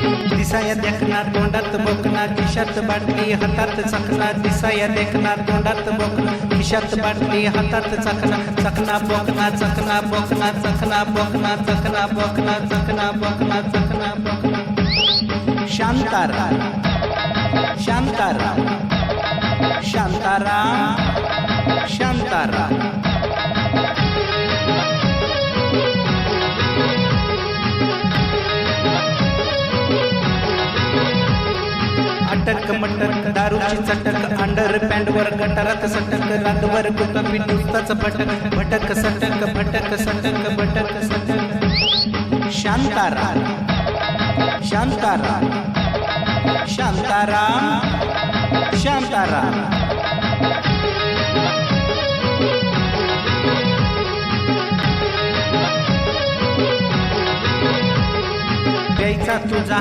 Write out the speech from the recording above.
दिसाया देखना तोंडात बोकना खिशात बाटली हातात चकना दिसाया देखना तोंडात बोकना खिशात बाटली हातात चकना चकना बोकना चकना बोकना चकना बोकना चकना बोकना चकना बोकना चकना बोकना शांतारा शांतारा शांतारा शांतारा अटक मटक दारूची चटक अंडर पॅन्ट वर गटारात सटक रातभर कुटुंबी नुसताच भटक भटक सटक भटक सटक भटक सटक शांतारा शांतारा शांतारा शांतारा द्यायचा तुझा